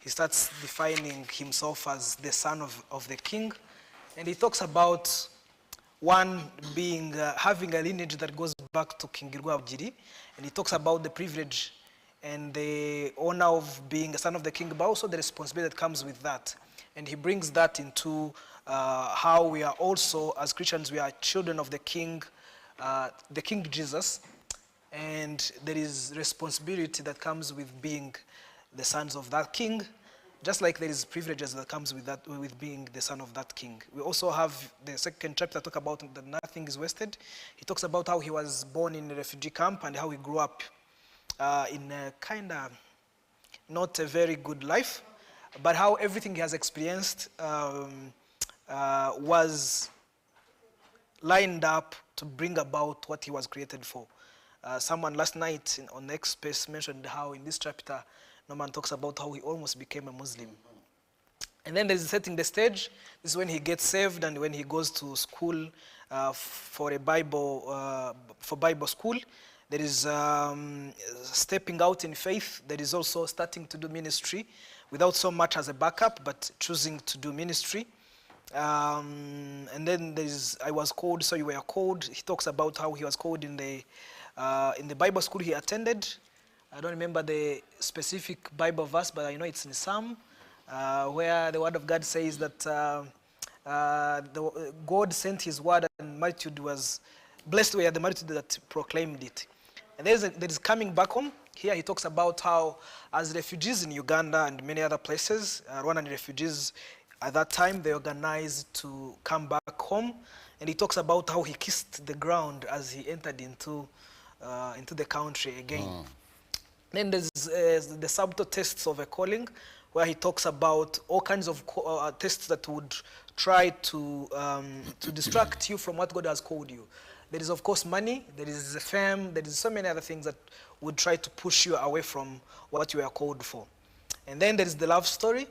he starts defining himself as the son of the king. And he talks about one being, having a lineage that goes back to King Girwabjiri. And he talks about the privilege and the honor of being a son of the king, but also the responsibility that comes with that. And he brings that into how we are also, as Christians, we are children of the King Jesus. And there is responsibility that comes with being the sons of that king, just like there is privileges that comes with that, with being the son of that king. We also have the second chapter talk about that nothing is wasted. He talks about how he was born in a refugee camp and how he grew up in a kind of not a very good life, but how everything he has experienced was lined up to bring about what he was created for. Someone last night on X Space mentioned how in this chapter, Norman talks about how he almost became a Muslim. And then there's setting the stage. This is when he gets saved and when he goes to school for a Bible school. There is stepping out in faith. There is also starting to do ministry without so much as a backup, but choosing to do ministry. And then there is, I was called, so you were called. He talks about how he was called in the Bible school he attended. I don't remember the specific Bible verse, but I know it's in Psalm, where the word of God says that God sent his word and multitude was, blessed were the multitude that proclaimed it. And there is coming back home. Here he talks about how as refugees in Uganda and many other places, Rwandan refugees at that time, they organized to come back home. And he talks about how he kissed the ground as he entered into the country again. Then there's the subtle tests of a calling, where he talks about all kinds of tests that would try to distract you from what God has called you. There is, of course, money, there is fame, there is so many other things that would try to push you away from what you are called for. And then there is the love story.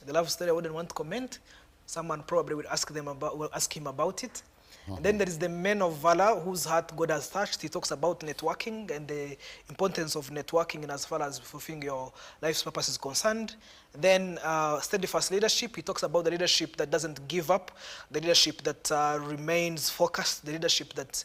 The love story I wouldn't want to comment. Someone probably will ask him about it. And then there is the men of valor whose heart God has touched. He talks about networking and the importance of networking in as far as fulfilling your life's purpose is concerned. Then steadfast leadership. He talks about the leadership that doesn't give up, the leadership that remains focused, the leadership that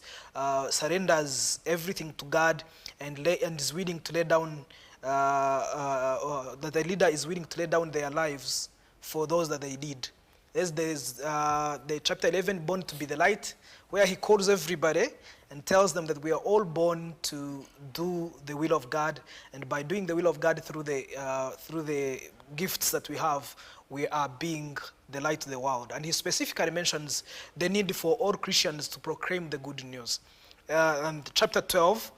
surrenders everything to God and is willing to lay down, that the leader is willing to lay down their lives for those that they lead. There's the chapter 11, Born to be the Light, where he calls everybody and tells them that we are all born to do the will of God, and by doing the will of God through the gifts that we have, we are being the light to the world. And he specifically mentions the need for all Christians to proclaim the good news. And chapter 12,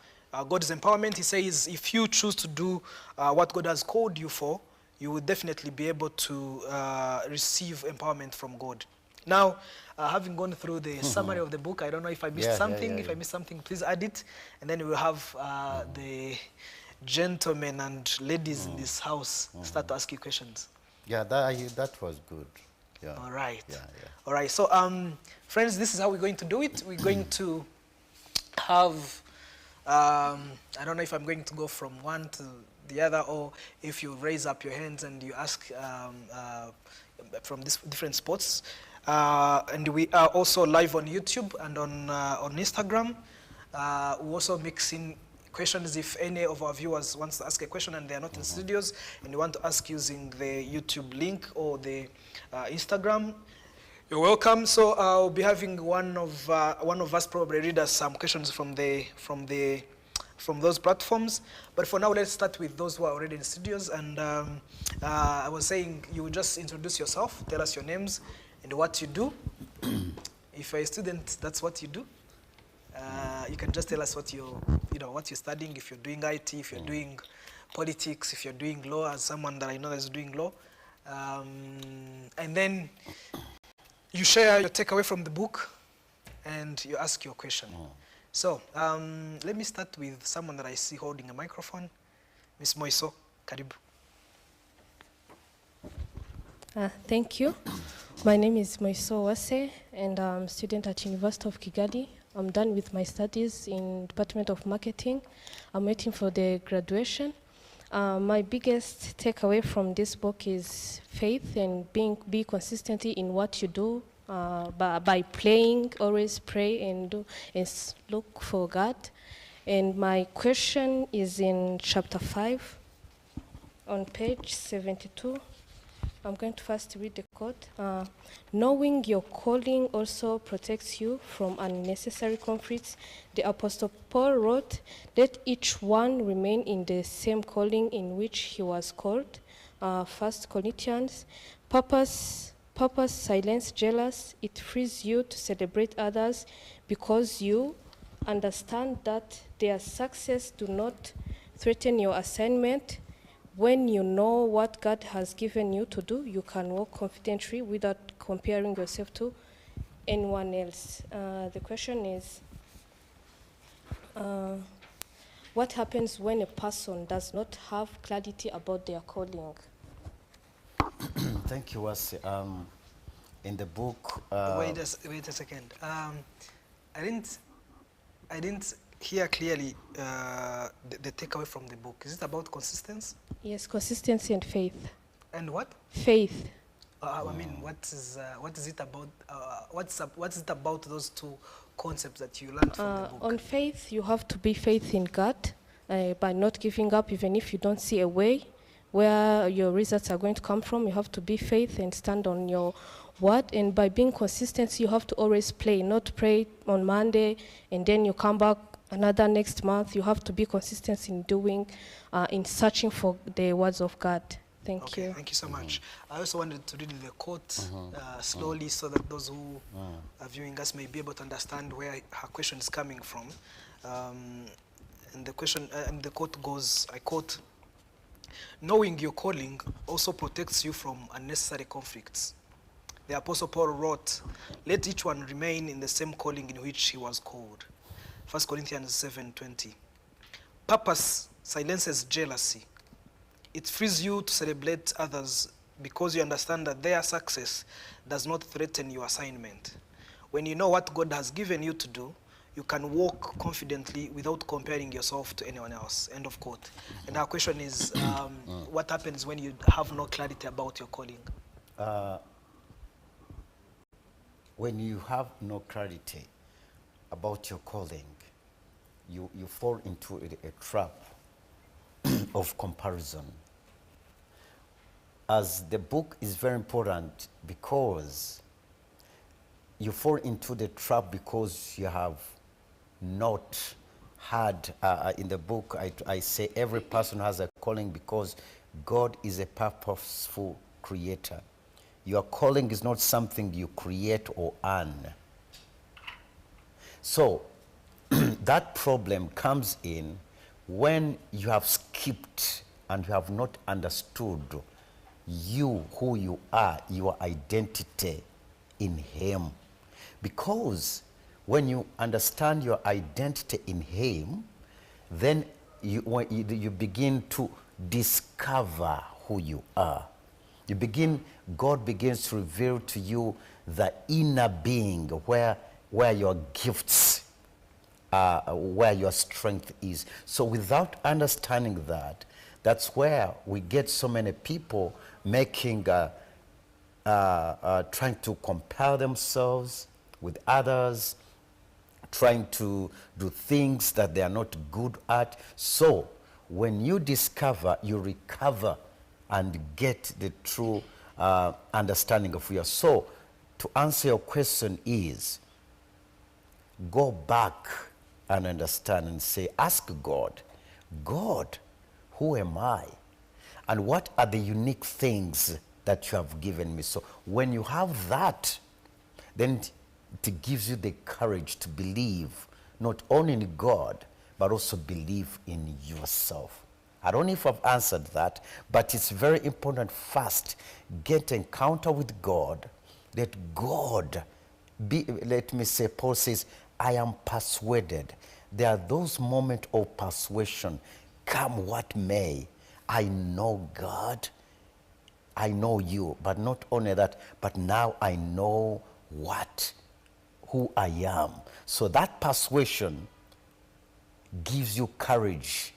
God's empowerment, he says, if you choose to do what God has called you for, you will definitely be able to receive empowerment from God. Now, having gone through the summary of the book, I don't know if I missed something. If I missed something, please add it. And then we will have the gentlemen and ladies in this house start to ask you questions. Yeah, that was good. Yeah. All right. Yeah. All right. So, friends, this is how we're going to do it. We're going to have, I don't know if I'm going to go from one to the other, or if you raise up your hands and you ask from these different spots. And we are also live on YouTube and on Instagram. We also mix in questions if any of our viewers wants to ask a question and they are not in studios and you want to ask using the YouTube link or the Instagram. You're welcome. So I'll be having one of us probably read us some questions from those platforms. But for now, let's start with those who are already in studios. And I was saying, you will just introduce yourself, tell us your names and what you do. If you're a student, that's what you do. You can just tell us what what you're studying, if you're doing IT, if you're doing politics, if you're doing law, as someone that I know is doing law. And then you share your takeaway from the book and you ask your question. So, let me start with someone that I see holding a microphone. Ms. Moiso, karibu. Thank you. My name is Moiso Wase, and I'm a student at University of Kigali. I'm done with my studies in Department of Marketing. I'm waiting for the graduation. My biggest takeaway from this book is faith and be consistently in what you do. By praying, always pray and look for God. And my question is in chapter 5 on page 72. I'm going to first read the quote. Knowing your calling also protects you from unnecessary conflicts. The Apostle Paul wrote, let each one remain in the same calling in which he was called. 1 Corinthians. Purpose silence jealous. It frees you to celebrate others because you understand that their success do not threaten your assignment. When you know what God has given you to do, you can walk confidently without comparing yourself to anyone else. The question is, what happens when a person does not have clarity about their calling? Thank you, Wasi. In the book... Wait a second. I didn't hear clearly the takeaway from the book. Is it about consistency? Yes, consistency and faith. And what? Faith. I mean, what is it about? What's it about those two concepts that you learned from the book? On faith, you have to be faith in God by not giving up, even if you don't see a way where your results are going to come from. You have to be faith and stand on your word. And by being consistent, you have to always pray, not pray on Monday and then you come back another next month. You have to be consistent in doing, in searching for the words of God. Thank you. Thank you so much. I also wanted to read the quote slowly so that those who are viewing us may be able to understand where her question is coming from. And the question, and the quote goes, I quote, knowing your calling also protects you from unnecessary conflicts. The Apostle Paul wrote, let each one remain in the same calling in which he was called. 1 Corinthians 7:20. Purpose silences jealousy. It frees you to celebrate others because you understand that their success does not threaten your assignment. When you know what God has given you to do, you can walk confidently without comparing yourself to anyone else. End of quote. And our question is, what happens when you have no clarity about your calling? When you have no clarity about your calling, you fall into a trap of comparison. As the book is very important because you fall into the trap because you have not had, in the book I say every person has a calling because God is a purposeful creator. Your calling is not something you create or earn. So that problem comes in when you have skipped and you have not understood you, who you are, your identity in Him. Because when you understand your identity in Him, then you begin to discover who you are. God begins to reveal to you the inner being where your gifts are, where your strength is. So without understanding that, that's where we get so many people making, trying to compare themselves with others, trying to do things that they are not good at. So when you discover, you recover and get the true understanding of who you are. So to answer your question is, go back and understand and say, ask God, God, who am I? And what are the unique things that you have given me? So when you have that, then it gives you the courage to believe not only in God, but also believe in yourself. I don't know if I've answered that, but it's very important first, get encounter with God. Let God be, let me say, Paul says, I am persuaded. There are those moments of persuasion. Come what may, I know God, I know you, but not only that, but now I know who I am. So that persuasion gives you courage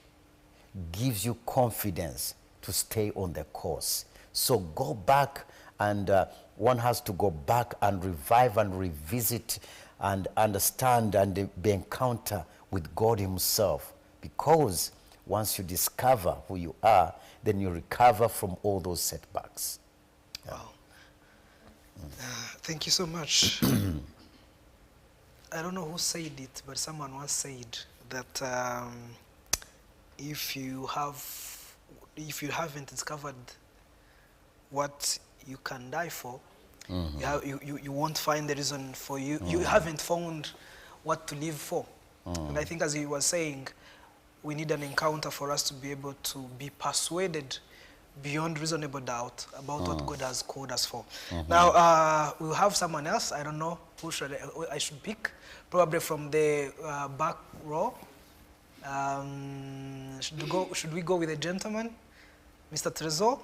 gives you confidence to stay on the course. So go back, and one has to go back and revive and revisit and understand and be encounter with God himself. Because once you discover who you are, then you recover from all those setbacks. Wow. Thank you so much. I don't know who said it, but someone once said that if you haven't discovered what you can die for, you won't find the reason for you. You haven't found what to live for. And I think, as he was saying, we need an encounter for us to be able to be persuaded beyond reasonable doubt about what God has called us for. Now, we'll have someone else. I don't know who I should pick. Probably from the back row. Should we go with a gentleman? Mr. Trezor?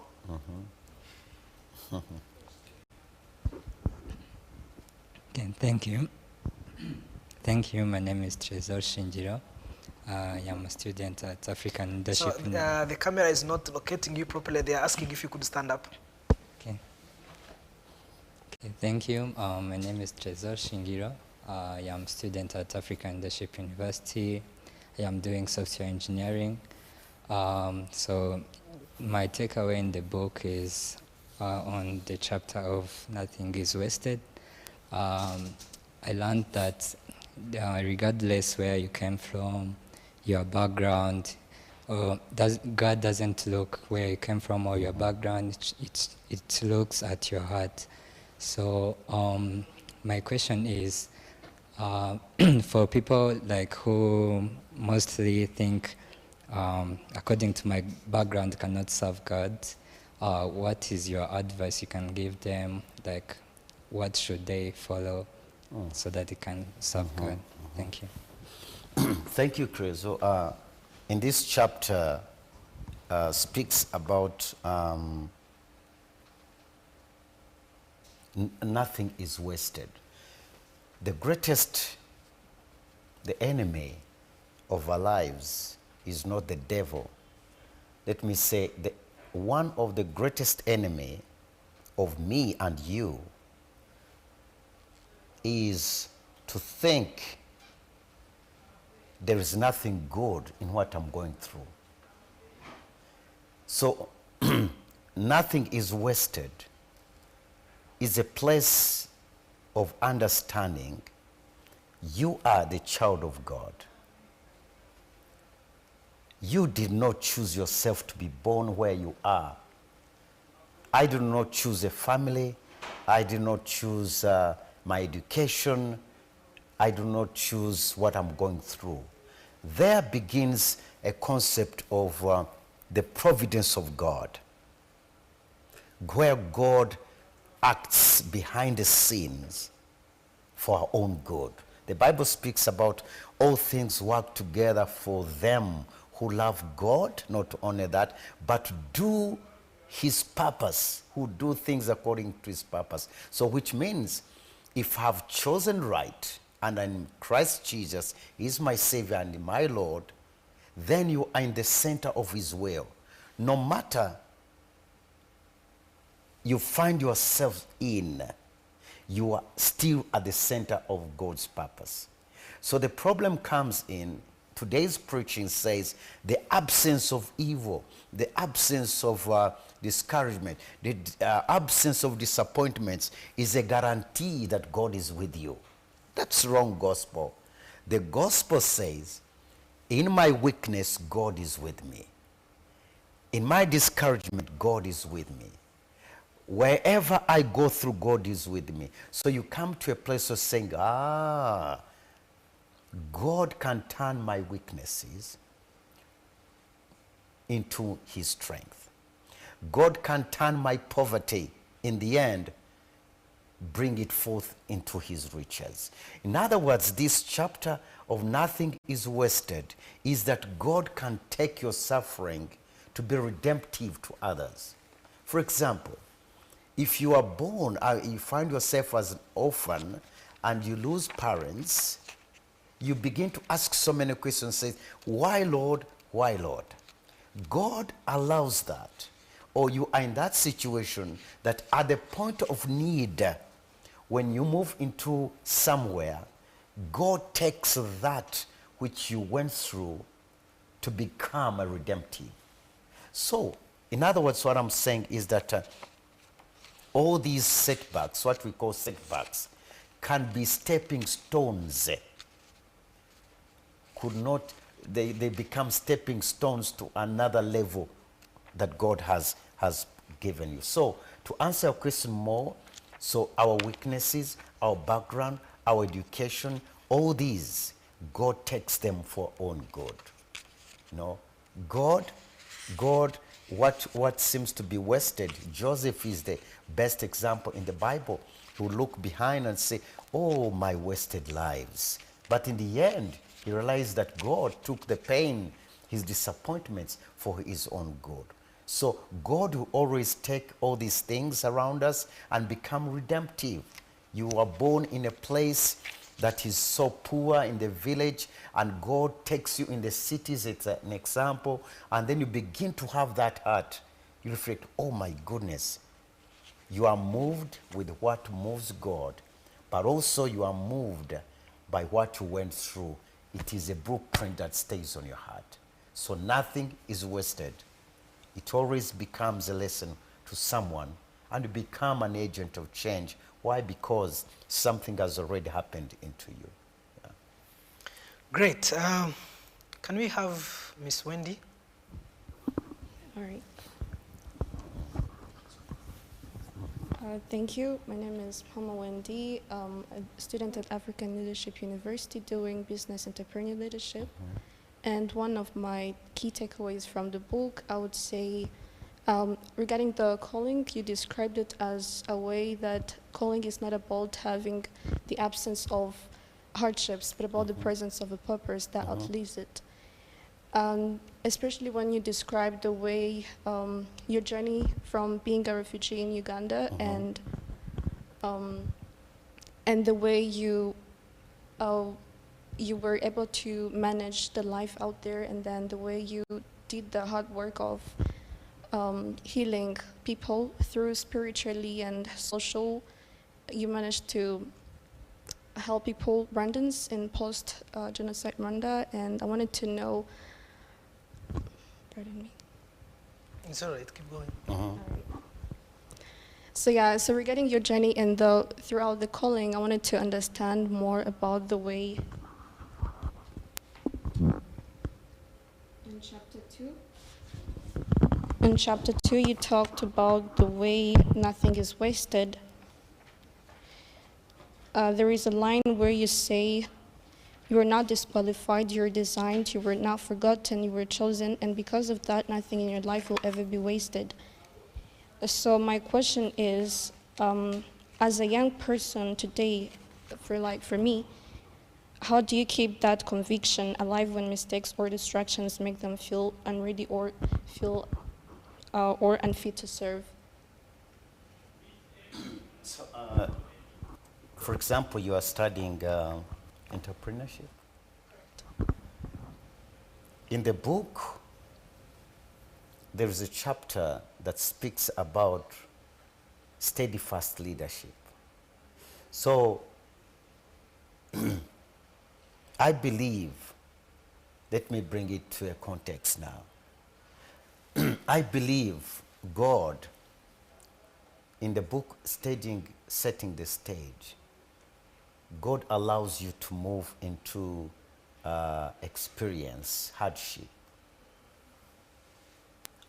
Okay, thank you. Thank you. My name is Trezor Shinjiro. I am a student at African Leadership. So the camera is not locating you properly. They are asking if you could stand up. Okay. Okay, thank you. My name is Trezor Shinjiro. I am a student at African Leadership University. I am doing software engineering. So my takeaway in the book is on the chapter of Nothing is Wasted. I learned that regardless where you came from, your background, God doesn't look where you came from or your background, it looks at your heart. So my question is, for people like who mostly think, according to my background, cannot serve God, what is your advice you can give them? Like, what should they follow so that they can serve God? Thank you. Thank you, Chris. So, in this chapter, speaks about nothing is wasted. The enemy of our lives is not the devil. Let me say, one of the greatest enemy of me and you is to think there is nothing good in what I'm going through. So, nothing is wasted is a place of understanding you are the child of God. You did not choose yourself to be born where you are. I did not choose a family. I did not choose my education. I do not choose what I'm going through. There begins a concept of the providence of God, where God acts behind the scenes for our own good. The Bible speaks about all things work together for them who love God, not only that, but do his purpose, who do things according to his purpose. So which means, if I've chosen right, and in Christ Jesus is my Savior and my Lord, then you are in the center of his will. No matter you find yourself in, you are still at the center of God's purpose. So the problem comes in, today's preaching says, the absence of evil, the absence of discouragement, the absence of disappointments is a guarantee that God is with you. That's wrong gospel. The gospel says, in my weakness, God is with me. In my discouragement, God is with me. Wherever I go through, God is with me. So you come to a place of saying, God can turn my weaknesses into his strength. God can turn my poverty, in the end, bring it forth into his riches. In other words, this chapter of Nothing is Wasted is that God can take your suffering to be redemptive to others. For example, if you are born, you find yourself as an orphan and you lose parents, you begin to ask so many questions, say, why Lord? Why Lord? God allows that. Or you are in that situation that at the point of need, when you move into somewhere, God takes that which you went through to become a redemptive. So, in other words, what I'm saying is that all these setbacks, what we call setbacks, can be stepping stones. They become stepping stones to another level that God has given you. So, to answer your question more, so our weaknesses, our background, our education, all these, God takes them for own good. No, God, what seems to be wasted, Joseph is the best example in the Bible. He will look behind and say, oh, my wasted lives. But in the end, he realized that God took the pain, his disappointments for his own good. So God will always take all these things around us and become redemptive. You are born in a place that is so poor in the village, and God takes you in the cities. It's an example. And then you begin to have that heart. You reflect, oh my goodness, you are moved with what moves God, but also you are moved by what you went through. It is a blueprint that stays on your heart. So nothing is wasted. It always becomes a lesson to someone, and you become an agent of change. Why? Because something has already happened into you. Yeah. Great. Can we have Miss Wendy? All right. Thank you. My name is Mama Wendy. I'm a student at African Leadership University doing business entrepreneur leadership. And one of my key takeaways from the book, I would say, regarding the calling, you described it as a way that calling is not about having the absence of hardships, but about the presence of a purpose that outlives it. Especially when you describe the way your journey from being a refugee in Uganda and the way you were able to manage the life out there, and then the way you did the hard work of healing people through spiritually and social. You managed to help people, Rwandans in post-genocide Rwanda, and I wanted to know, pardon me. It's all right, keep going. All right. So yeah, so regarding your journey and throughout the calling, I wanted to understand more about the way in chapter 2 you talked about the way nothing is wasted. There is a line where you say, you were not disqualified, you were designed, you were not forgotten, you were chosen, and because of that, nothing in your life will ever be wasted. So my question is, as a young person today, for me, how do you keep that conviction alive when mistakes or distractions make them feel unready or feel or unfit to serve? So, for example, you are studying entrepreneurship. In the book, there is a chapter that speaks about steadfast leadership. So, I believe, let me bring it to a context now. I believe God, in the book Setting the Stage, God allows you to move into experience hardship.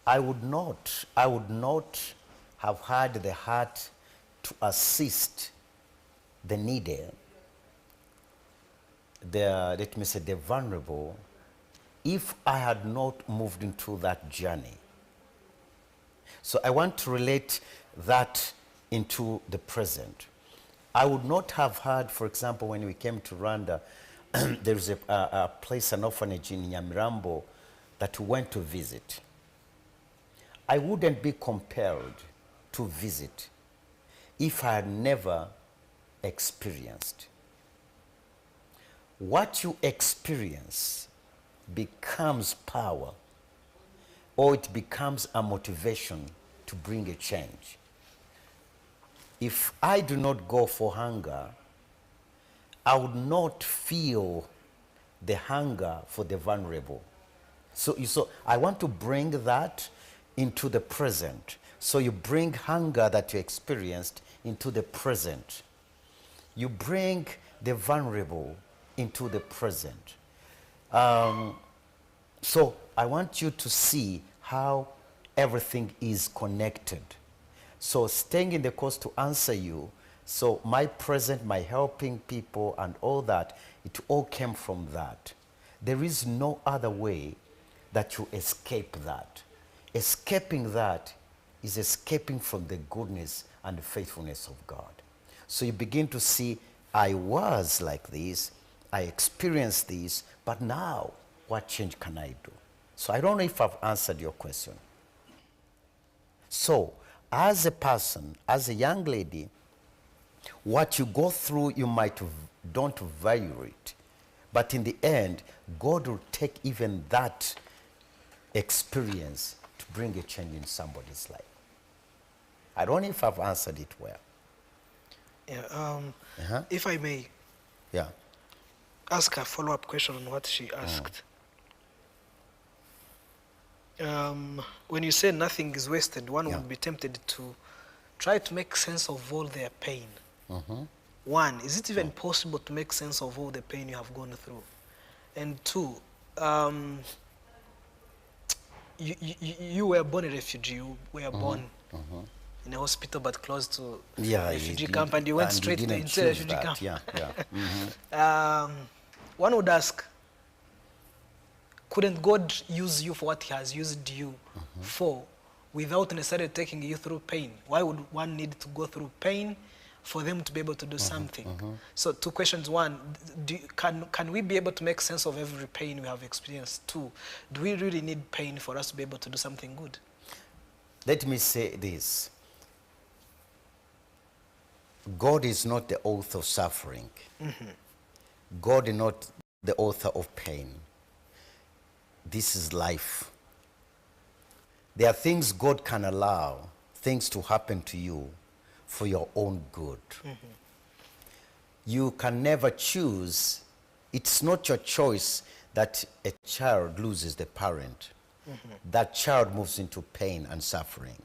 I would not have had the heart to assist the needy, let me say the vulnerable, if I had not moved into that journey. So I want to relate that into the present. I would not have had, for example, when we came to Rwanda, there's a place, an orphanage in Nyamirambo that we went to visit. I wouldn't be compelled to visit if I had never experienced. What you experience becomes power. or it becomes a motivation to bring a change. If I do not go for hunger, I would not feel the hunger for the vulnerable. So I want to bring that into the present. So you bring hunger that you experienced into the present. You bring the vulnerable into the present. So I want you to see how everything is connected. So staying in the course to answer you, so my present, my helping people and all that, it all came from that. There is no other way that you escape that. Escaping that is escaping from the goodness and the faithfulness of God. So you begin to see, I was like this, I experienced this, but now what change can I do? So I don't know if I've answered your question. So as a person, as a young lady, what you go through, you might don't value it. But in the end, God will take even that experience to bring a change in somebody's life. I don't know if I've answered it well. Yeah, if I may ask a follow-up question on what she asked. When you say nothing is wasted, one would be tempted to try to make sense of all their pain. One, is it even possible to make sense of all the pain you have gone through? And two, you were born a refugee. You were born in a hospital but close to a refugee camp, and you went straight to the refugee camp. One would ask, couldn't God use you for what he has used you for without necessarily taking you through pain? Why would one need to go through pain for them to be able to do something? So two questions. One, can we be able to make sense of every pain we have experienced? Two, do we really need pain for us to be able to do something good? Let me say this. God is not the author of suffering. God is not the author of pain. This is life. There are things God can allow, things to happen to you for your own good. You can never choose. It's not your choice that a child loses the parent. That child moves into pain and suffering.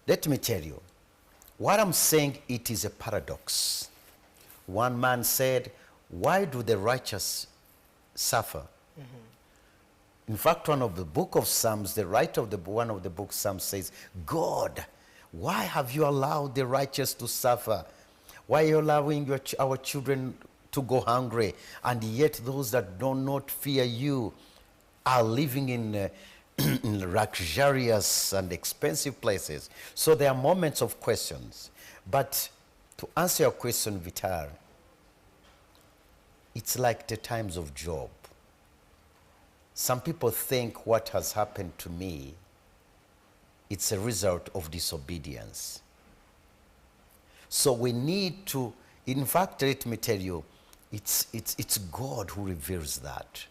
Let me tell you, what I'm saying, it is a paradox. One man said, why do the righteous suffer? In fact, one of the book of Psalms, the writer of one of the book Psalms says, God, why have you allowed the righteous to suffer? Why are you allowing our children to go hungry? And yet those that do not fear you are living in luxurious and expensive places. So there are moments of questions. But to answer your question, Vitar, it's like the times of Job. Some people think what has happened to me, it's a result of disobedience. So we need to, in fact, let me tell you, it's God who reveals that.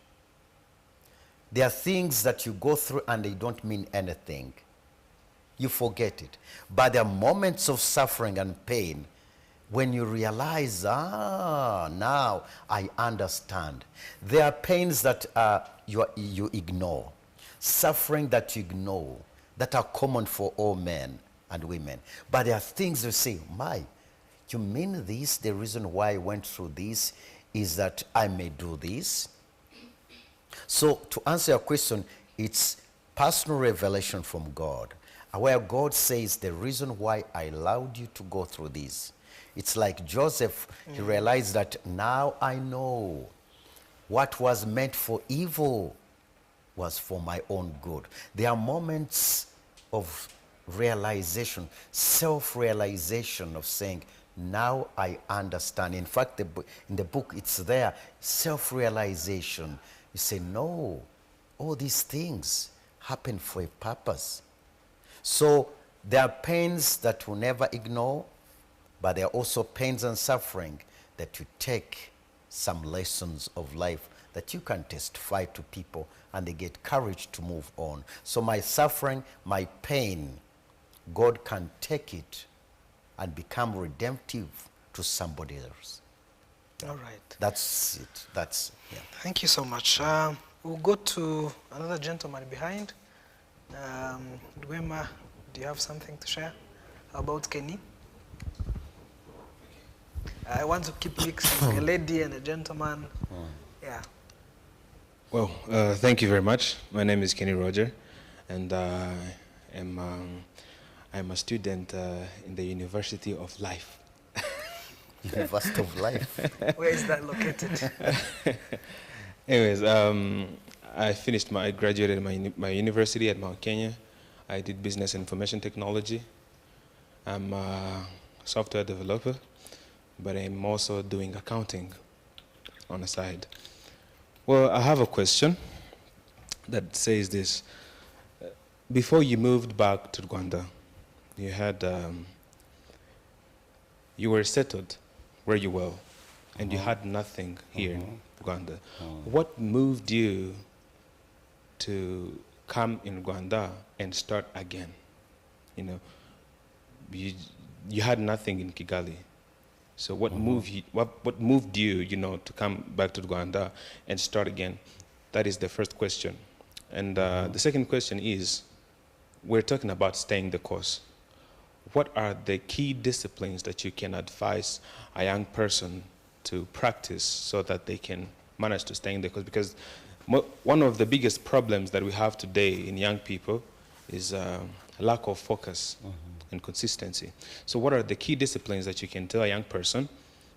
There are things that you go through and they don't mean anything. You forget it. But there are moments of suffering and pain when you realize, now I understand. There are pains that you ignore, suffering that you ignore, that are common for all men and women. But there are things you say, you mean this? The reason why I went through this is that I may do this? So to answer your question, it's personal revelation from God, where God says the reason why I allowed you to go through this. It's like Joseph, he realized that now I know what was meant for evil was for my own good. There are moments of realization, self-realization of saying, now I understand. In fact, in the book, it's there, self-realization. You say, no, all these things happen for a purpose. So there are pains that we'll never ignore, but there are also pains and suffering that you take some lessons of life that you can testify to people and they get courage to move on. So my suffering, my pain, God can take it and become redemptive to somebody else. All right. That's it. That's, yeah. Thank you so much. We'll go to another gentleman behind. Dwema, do you have something to share about Kenny? I want to keep mixing a lady and a gentleman. Yeah. Well, thank you very much. My name is Kenny Roger, and I'm a student in the University of Life. University of Life. Where is that located? Anyways, I graduated my university at Mount Kenya. I did business information technology. I'm a software developer, but I'm also doing accounting on the side. Well, I have a question that says this. Before you moved back to Rwanda, you had, you were settled where you were, and you had nothing here in Rwanda. What moved you to come in Rwanda and start again? You know, you had nothing in Kigali. So what moved you, what moved you, you know, to come back to Rwanda and start again? That is the first question. And the second question is, we're talking about staying the course. What are the key disciplines that you can advise a young person to practice so that they can manage to stay in the course? Because one of the biggest problems that we have today in young people is lack of focus and consistency. So what are the key disciplines that you can tell a young person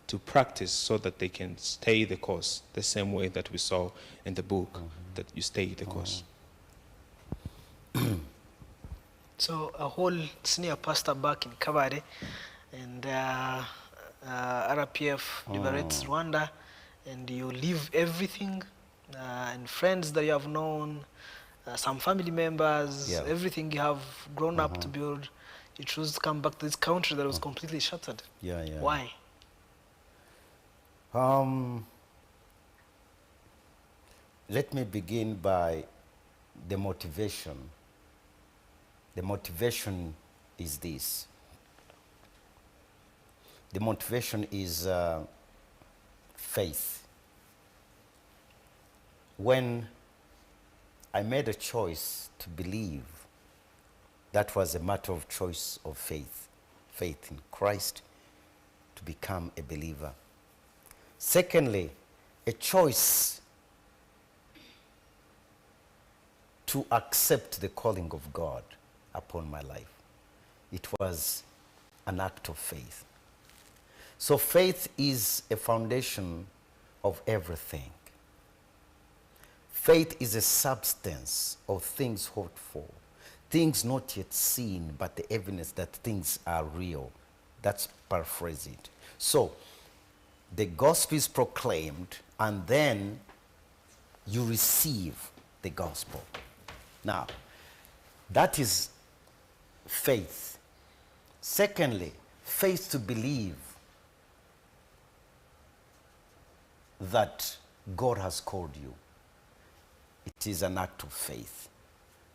to practice so that they can stay the course the same way that we saw in the book, that you stay the course? So a whole senior pastor back in Kabare, and RPF liberates Rwanda, and you leave everything, and friends that you have known, some family members, everything you have grown up to build. You choose to come back to this country that was completely shattered. Why? Let me begin by the motivation. The motivation is this. The motivation is faith. When I made a choice to believe, that was a matter of choice of faith. Faith in Christ to become a believer. Secondly, a choice to accept the calling of God upon my life. It was an act of faith. So faith is a foundation of everything. Faith is a substance of things hoped for, things not yet seen, but the evidence that things are real. That's paraphrase it. So the gospel is proclaimed, and then you receive the gospel. Now, that is faith. Secondly, faith to believe that God has called you. It is an act of faith.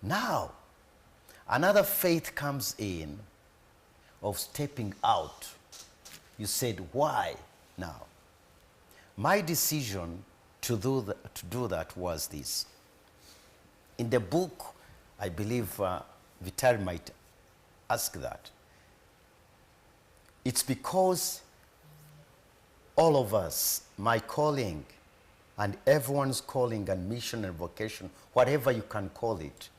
Now, another faith comes in of stepping out. You said, why now? My decision to do that was this. In the book, I believe Vitali might ask that. It's because all of us, my calling and everyone's calling and mission and vocation, whatever you can call it,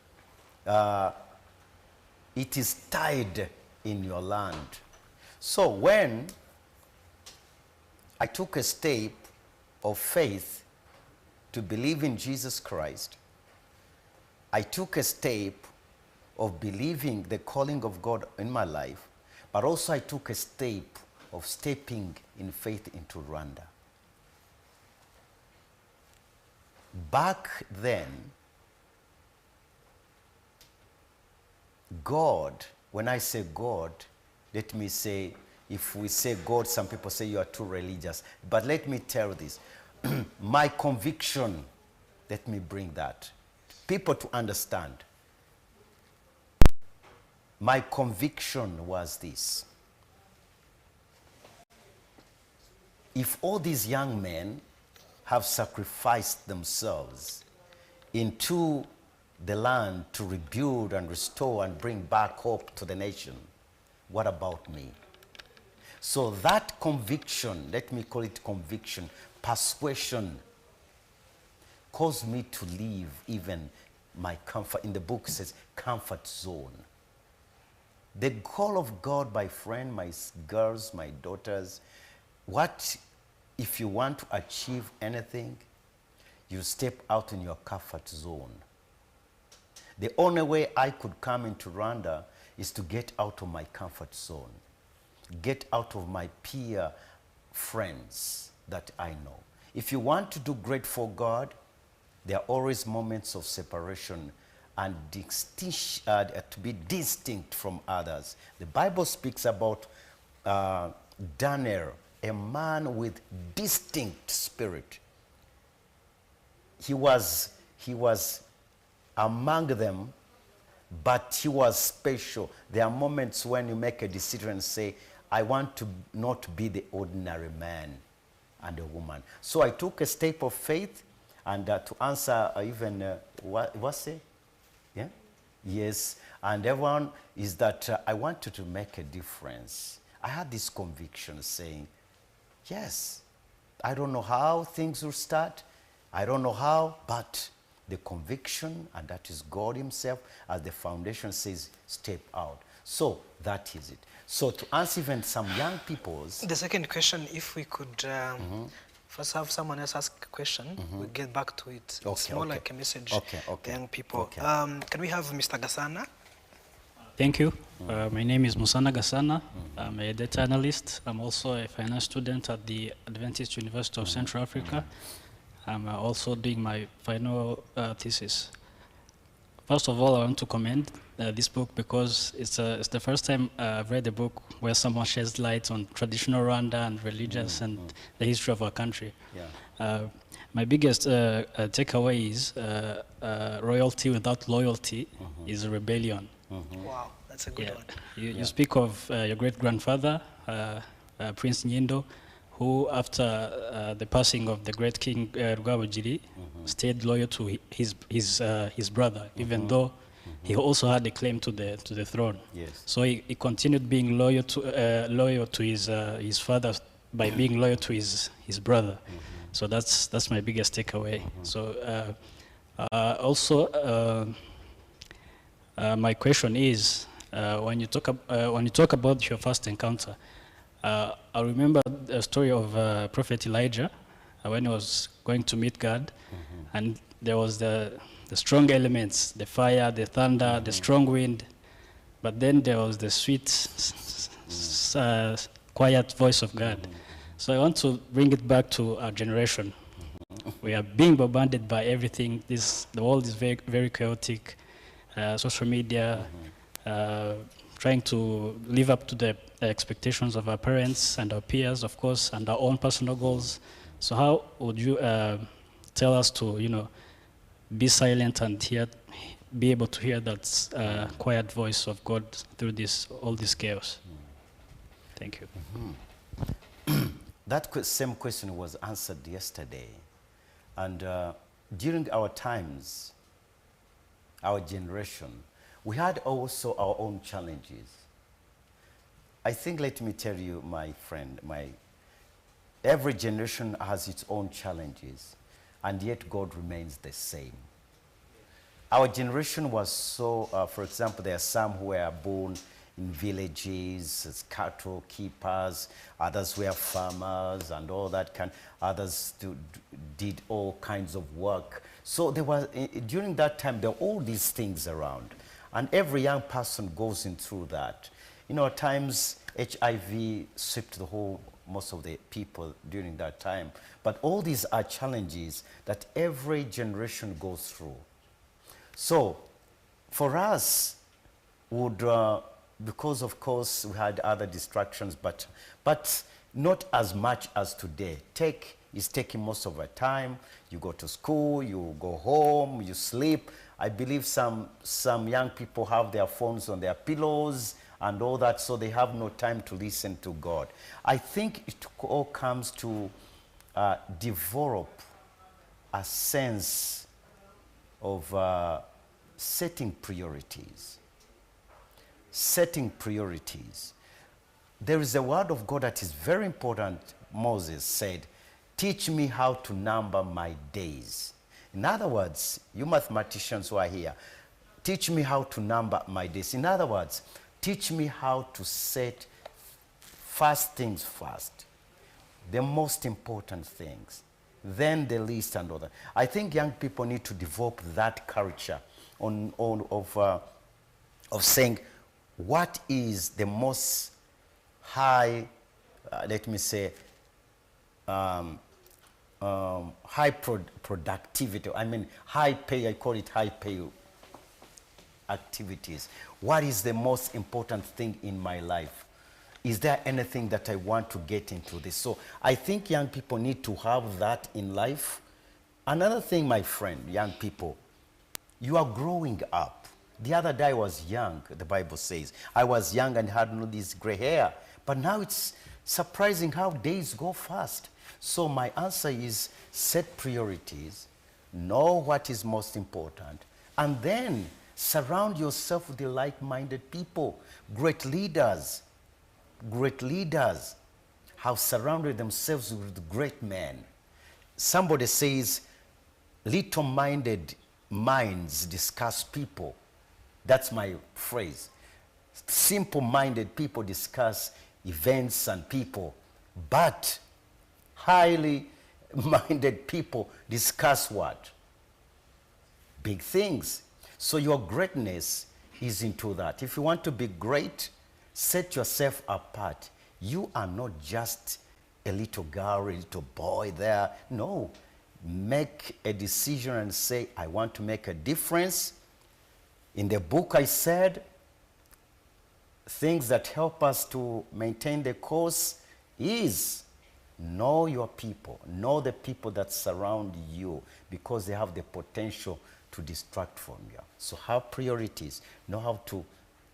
it is tied in your land. So when I took a step of faith to believe in Jesus Christ, I took a step of believing the calling of God in my life, but also I took a step of stepping in faith into Rwanda. Back then, God, when I say God, let me say, if we say God, some people say you are too religious. But let me tell this. My conviction, let me bring that. People to understand. My conviction was this. If all these young men have sacrificed themselves into the land to rebuild and restore and bring back hope to the nation, what about me? So that conviction, let me call it conviction, persuasion, caused me to leave even my comfort. In the book it says comfort zone. The call of God, my friend, my girls, my daughters, what if you want to achieve anything, you step out in your comfort zone. The only way I could come into Rwanda is to get out of my comfort zone, get out of my peer friends that I know. If you want to do great for God, there are always moments of separation and to be distinct from others. The Bible speaks about Daniel, a man with distinct spirit. He was among them, but he was special. There are moments when you make a decision and say, I want to not be the ordinary man and a woman. So I took a step of faith, and to answer even, what's it? Yeah? Yes, and everyone is that I wanted to make a difference. I had this conviction saying, yes, I don't know how things will start. I don't know how, but the conviction, and that is God himself, as the foundation says, step out. So that is it. So to answer even some young people's... The second question, if we could first have someone else ask a question, we'll get back to it. It's more like a message to young people. Can we have Mr. Gasana? Thank you. My name is Musana Gasana. I'm a data analyst. I'm also a finance student at the Adventist University of Central Africa. I'm also doing my final thesis. First of all, I want to commend this book because it's the first time I've read a book where someone sheds light on traditional Rwanda and religious and the history of our country. My biggest takeaway is royalty without loyalty is rebellion. Wow, that's a good one. You speak of your great-grandfather, Prince Nyindo, who after the passing of the great king Rwabugiri stayed loyal to his brother, even though he also had a claim to the throne. Yes. So he continued being loyal to his father by being loyal to his brother. So that's my biggest takeaway. So also my question is, when you talk about your first encounter, I remember the story of Prophet Elijah when he was going to meet God, and there was the strong elements, the fire, the thunder, the strong wind, but then there was the sweet, quiet voice of God. So I want to bring it back to our generation. We are being bombarded by everything. The world is very, very chaotic. Social media, trying to live up to the expectations of our parents and our peers, of course, and our own personal goals. So how would you tell us to, be silent and be able to hear that quiet voice of God through all this chaos? Thank you. That same question was answered yesterday. And during our times, our generation, we had also our own challenges. I think, let me tell you, my friend, every generation has its own challenges, and yet God remains the same. Our generation was so, for example, there are some who were born in villages as cattle keepers, others were farmers and all that kind, others did all kinds of work. So there was, during that time, there were all these things around. And every young person goes in through that. At times, HIV swept most of the people during that time. But all these are challenges that every generation goes through. So, for us, because of course we had other distractions, but not as much as today. Take is taking most of our time. You go to school, you go home, you sleep. I believe some young people have their phones on their pillows and all that, so they have no time to listen to God. I think it all comes to develop a sense of setting priorities. Setting priorities. There is a word of God that is very important. Moses said, "Teach me how to number my days." In other words, you mathematicians who are here, teach me how to number my days. In other words, teach me how to set first things first, the most important things, then the least and other. I think young people need to develop that culture of saying, what is the most high, let me say, high productivity, I mean high pay, I call it high pay activities. What is the most important thing in my life? Is there anything that I want to get into this? So I think young people need to have that in life. Another thing, my friend, young people, you are growing up. The other day I was young, the Bible says. I was young and had no this gray hair. But now it's surprising how days go fast. So my answer is set priorities, know what is most important, and then surround yourself with the like-minded people. Great leaders have surrounded themselves with great men. Somebody says, little-minded minds discuss people. That's my phrase. Simple-minded people discuss events and people, but highly minded people discuss what? Big things. So your greatness is into that. If you want to be great, set yourself apart. You are not just a little girl, a little boy there. No. Make a decision and say, I want to make a difference. In the book I said, things that help us to maintain the course is know your people. Know the people that surround you, because they have the potential to distract from you. So have priorities. Know how to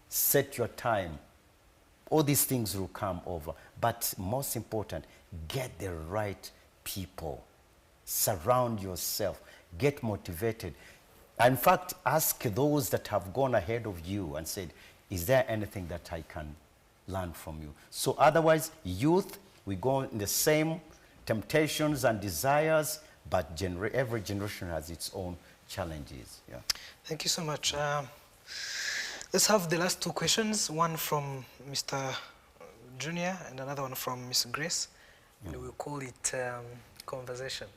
set your time. All these things will come over. But most important, get the right people. Surround yourself. Get motivated. In fact, ask those that have gone ahead of you and said, is there anything that I can learn from you? So otherwise, youth, we go in the same temptations and desires, but every generation has its own challenges. Yeah. Thank you so much. Let's have the last two questions, one from Mr. Junior and another one from Miss Grace. And we'll call it conversation.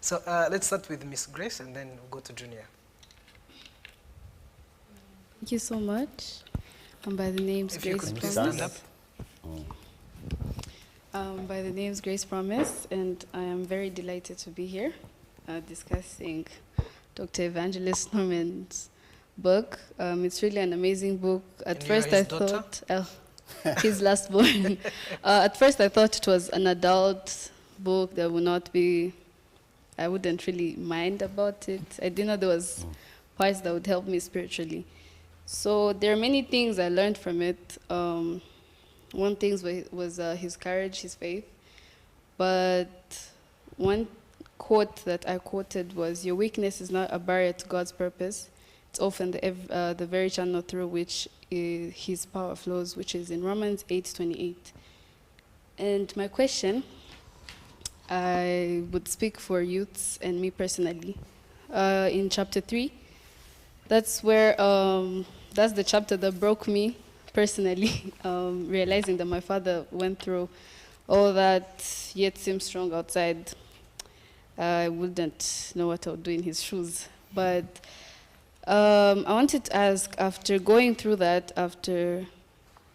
So let's start with Miss Grace and then we'll go to Junior. Thank you so much. By the name's If you Grace could please stand Promise. up. By the name's Grace Promise, and I am very delighted to be here discussing Dr. Evangelist Norman's book. It's really an amazing book. At And first you're I his daughter? thought, his last born. At first I thought it was an adult book that would not be, I wouldn't really mind about it. I didn't know there was parts that would help me spiritually. So there are many things I learned from it. One thing was his courage, his faith. But one quote that I quoted was, your weakness is not a barrier to God's purpose. It's often the very channel through which his power flows, which is in Romans 8:28. And my question, I would speak for youths and me personally. In chapter 3, that's where, that's the chapter that broke me personally, realizing that my father went through all that, yet seemed strong outside. I wouldn't know what I would do in his shoes. But I wanted to ask, after going through that, after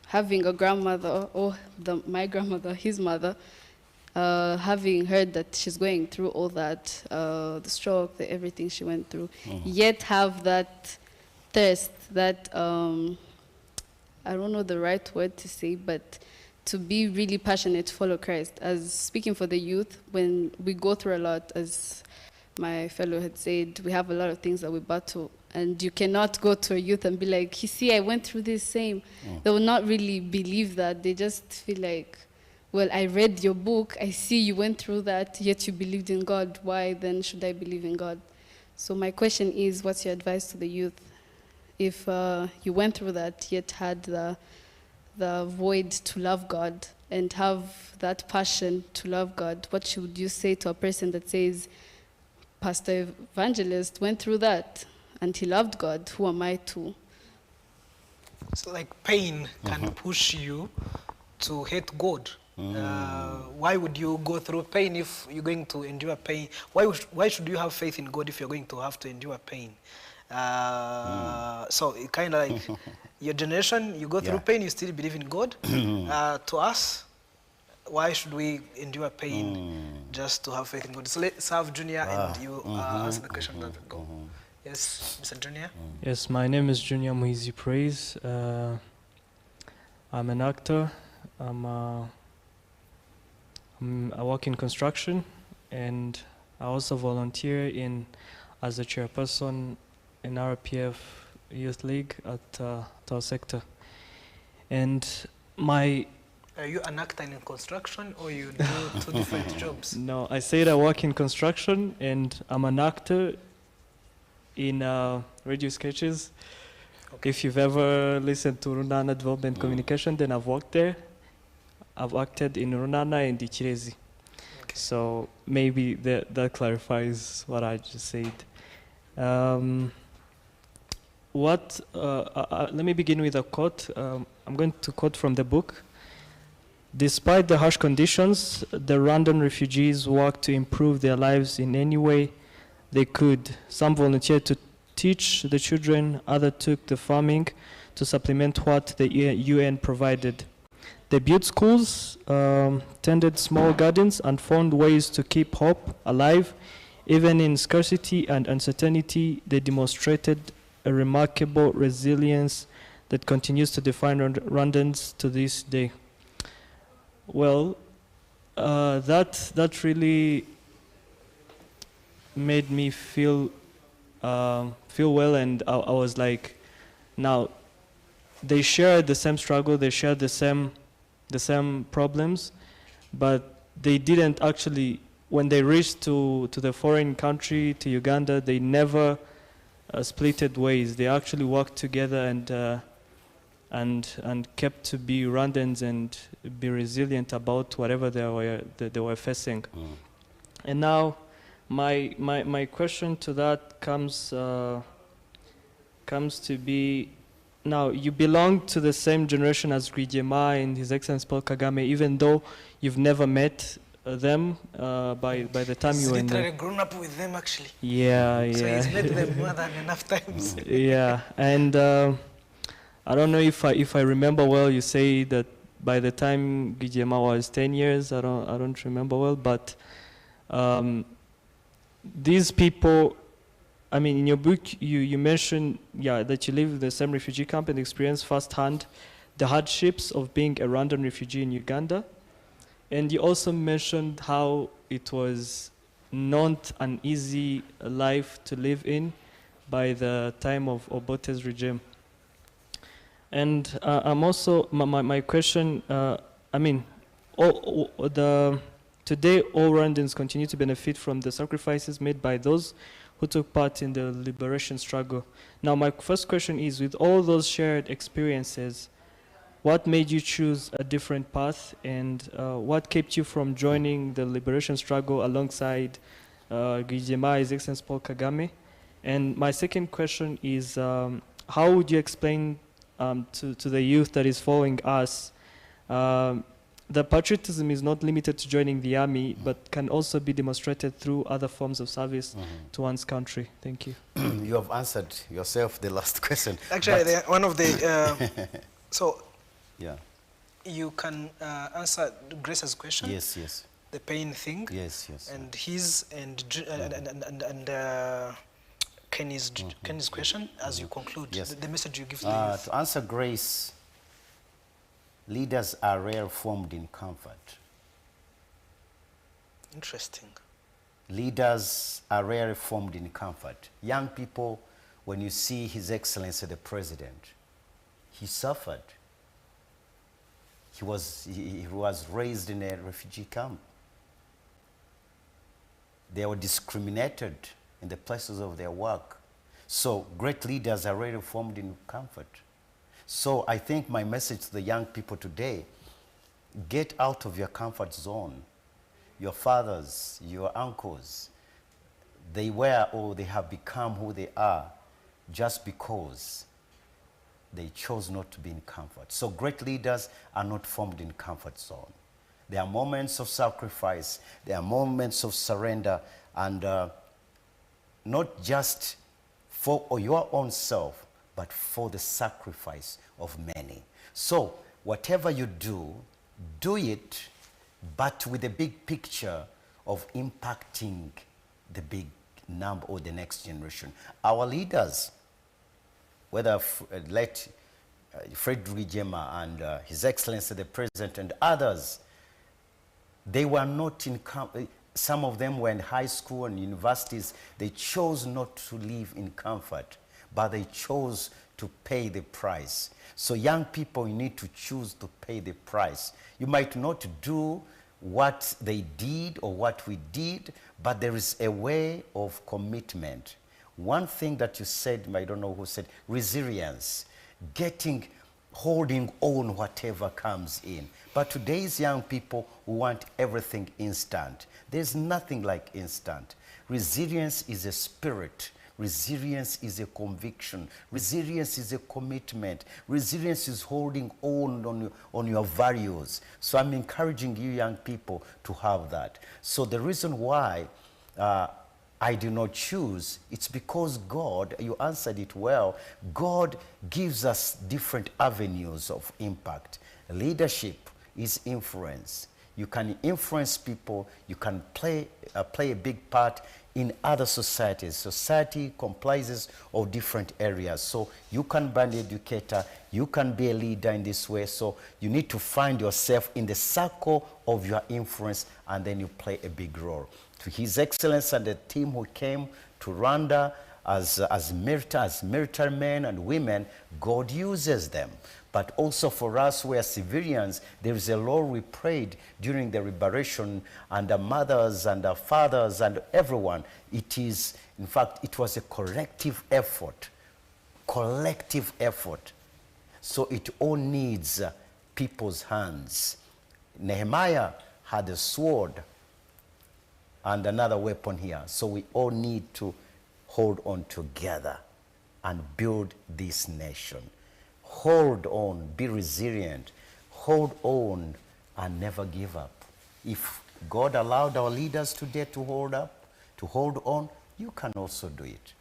having a grandmother, or my grandmother, his mother, having heard that she's going through all that, the stroke, everything she went through, yet have that thirst, that, I don't know the right word to say, but to be really passionate to follow Christ. As speaking for the youth, when we go through a lot, as my fellow had said, we have a lot of things that we battle. And you cannot go to a youth and be like, you see, I went through this same. They will not really believe that. They just feel like, well, I read your book, I see you went through that, yet you believed in God. Why then should I believe in God? So my question is, what's your advice to the youth? If you went through that, yet had the void to love God and have that passion to love God, what should you say to a person that says, Pastor Evangelist went through that and he loved God, who am I to? So like pain can push you to hate God. Why would you go through pain if you're going to endure pain? Why should you have faith in God if you're going to have to endure pain? So it kind of like your generation, you go through pain, you still believe in God. To us, why should we endure pain just to have faith in God? So let's have Junior and you answer the question. Go. Yes, Mr. Junior. Yes, my name is Junior Muhizi Praise. I'm an actor. I work in construction, and I also volunteer as a chairperson in RPF Youth League at our sector. And Are you an actor in construction, or you do two different jobs? No, I said I work in construction, and I'm an actor in radio sketches. Okay. If you've ever listened to Runana Development Communication, then I've worked there. I've acted in Runana and Ikirezi. Okay. So maybe that clarifies what I just said. Let me begin with a quote. I'm going to quote from the book. Despite the harsh conditions, the Rwandan refugees worked to improve their lives in any way they could. Some volunteered to teach the children, others took to farming to supplement what the UN provided. They built schools, tended small gardens, and found ways to keep hope alive. Even in scarcity and uncertainty, they demonstrated a remarkable resilience that continues to define Rwandans to this day. Well, that really made me feel well, and I was like, now they share the same struggle, they share the same problems, but they didn't actually, when they reached to the foreign country, to Uganda, they never splitted ways. They actually worked together and kept to be Rwandans and be resilient about whatever they were facing. And now my question to that comes to be, now you belong to the same generation as Rwigema and His Excellency Paul Kagame, even though you've never met them by the time you were in literally grown up with them, actually. Yeah. So he's met them more than enough times. Yeah, and I don't know if I remember well. You say that by the time Rwigema was 10 years. I don't remember well, but these people. I mean, in your book, you mentioned that you live in the same refugee camp and experienced firsthand the hardships of being a Rwandan refugee in Uganda. And you also mentioned how it was not an easy life to live in by the time of Obote's regime. And I'm also, my question, today all Rwandans continue to benefit from the sacrifices made by those who took part in the liberation struggle. Now, my first question is, with all those shared experiences, what made you choose a different path, and what kept you from joining the liberation struggle alongside Rwigema, His Excellency Paul Kagame? And my second question is, how would you explain to the youth that is following us that patriotism is not limited to joining the army, but can also be demonstrated through other forms of service to one's country? Thank you. You have answered yourself the last question. Actually, one of the so yeah, you can answer Grace's question. Yes. The pain thing. Yes. And his and Kenny's question as you conclude. Yes. The message you give to the youth. To answer Grace, Leaders are rarely formed in comfort. Interesting. Leaders are rarely formed in comfort. Young people, when you see His Excellency the President, he suffered. He was raised in a refugee camp. They were discriminated in the places of their work. So great leaders are rarely formed in comfort. So I think my message to the young people today, get out of your comfort zone. Your fathers, your uncles, they were or they have become who they are just because they chose not to be in comfort. So great leaders are not formed in comfort zone. There are moments of sacrifice, there are moments of surrender, and not just for your own self, but for the sacrifice of many. So whatever you do, do it, but with a big picture of impacting the big number or the next generation. Our leaders, whether late Frederick Jema and His Excellency the President and others, they were not in, some of them were in high school and universities. They chose not to live in comfort, but they chose to pay the price. So young people, you need to choose to pay the price. You might not do what they did or what we did, but there is a way of commitment. One thing that you said, I don't know who said, resilience, holding on whatever comes in. But today's young people want everything instant. There's nothing like instant. Resilience is a spirit. Resilience is a conviction. Resilience is a commitment. Resilience is holding on your values. So I'm encouraging you young people to have that. So the reason why I do not choose, it's because God, you answered it well, God gives us different avenues of impact. Leadership is influence. You can influence people, you can play a big part in other societies. Society comprises of different areas. So you can be an educator, you can be a leader in this way. So you need to find yourself in the circle of your influence, and then you play a big role. To His Excellency and the team who came to Rwanda as military men and women, God uses them. But also for us who are civilians, there is a law we prayed during the liberation, and the mothers and the fathers and everyone. It is, in fact, it was a collective effort. Collective effort. So it all needs people's hands. Nehemiah had a sword and another weapon here. So we all need to hold on together and build this nation. Hold on, be resilient, hold on, and never give up. If God allowed our leaders today to hold on, you can also do it.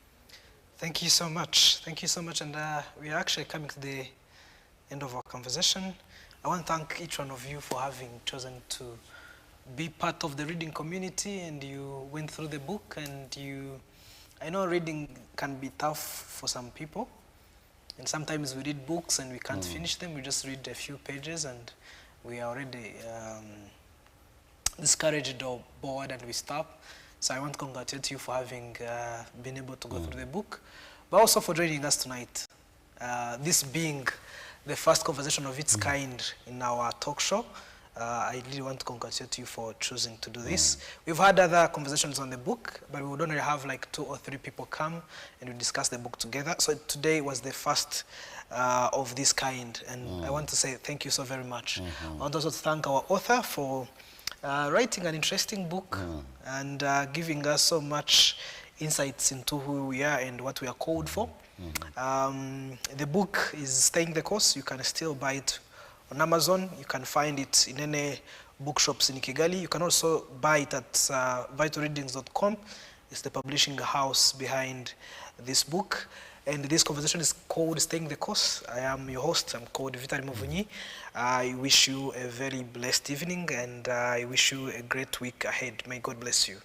Thank you so much. Thank you so much. And we are actually coming to the end of our conversation. I want to thank each one of you for having chosen to be part of the reading community, and you went through the book, and I know reading can be tough for some people. And sometimes we read books and we can't finish them. We just read a few pages and we are already discouraged or bored and we stop. So I want to congratulate you for having been able to go through the book, but also for joining us tonight. This being the first conversation of its kind in our talk show, I really want to congratulate you for choosing to do this. We've had other conversations on the book, but we would only have like 2 or 3 people come and we discuss the book together. So today was the first of this kind, and I want to say thank you so very much. I want also to thank our author for writing an interesting book and giving us so much insights into who we are and what we are called for. The book is Staying the Course. You can still buy it on Amazon. You can find it in any bookshops in Kigali. You can also buy it at vitalreadings.com. It's the publishing house behind this book. And this conversation is called Staying the Course. I am your host. I'm called Muvunyi. I wish you a very blessed evening, and I wish you a great week ahead. May God bless you.